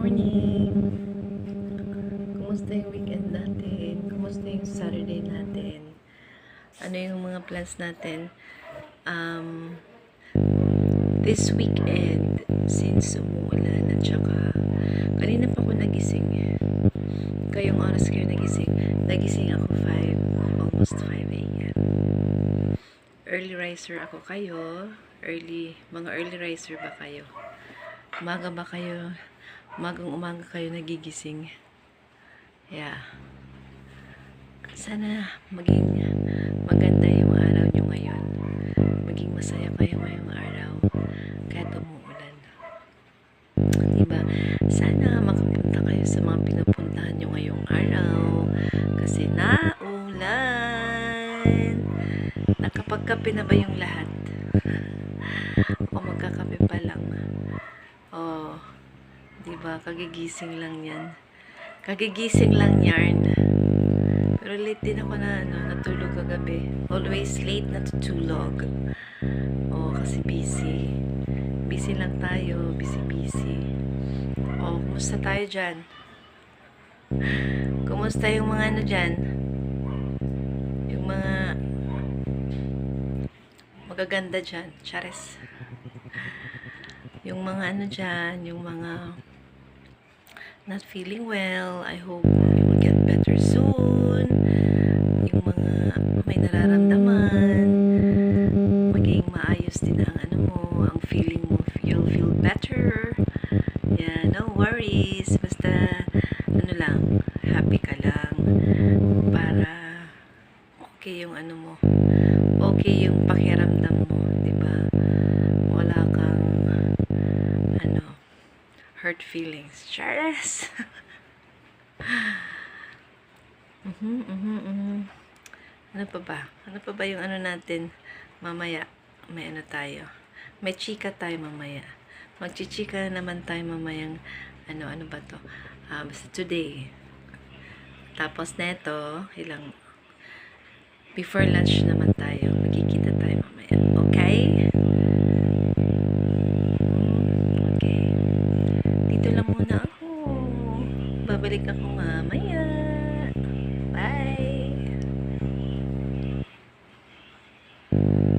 morning! Kumusta yung weekend natin? Kumusta yung Saturday natin? Ano yung mga plans natin? This weekend, since umuulan at saka kanina pa ako nagising. Kayong oras kayo nagising? Nagising ako 5, almost 5 a.m. Early riser ako kayo. Mga early riser ba kayo? Umaga ba kayo? Umaga kayo nagigising. Yeah. Sana maging maganda yung araw nyo ngayon. Maging masaya kayo ngayong araw. Kahit umuulan. Diba? Sana makapunta kayo sa mga pinupuntahan nyo ngayong araw. Kasi naulan. Nakapagkape na ba yung lahat? O magkakape pa lang? Oh, diba? Kagigising lang yan. Kagigising lang yarn. Pero late din ako natulog kagabi. Always late natutulog. Oh, kasi busy. Busy lang tayo. Busy. Oh, kumusta tayo dyan? Kumusta yung mga dyan? Yung mga magaganda dyan. Chares. Yung mga dyan, yung mga not feeling well. I hope you will get better soon. Yung mga may nararamdaman, maging maayos din ang feeling mo. You'll feel better. Yeah, no worries. Basta, lang, happy ka lang. Para, okay yung mo. Okay yung pakiramdam mo, diba? Wala kang, hurt feelings. Charles! Ano pa ba? Ano pa ba yung natin? Mamaya, may tayo. May chika tayo mamaya. Magchichika naman tayo mamayang, ano ba to? Basta today. Tapos neto, before lunch naman tayo. Magkikita tayo mamaya. Okay? Dito lang muna ako. Babalik ako mamaya.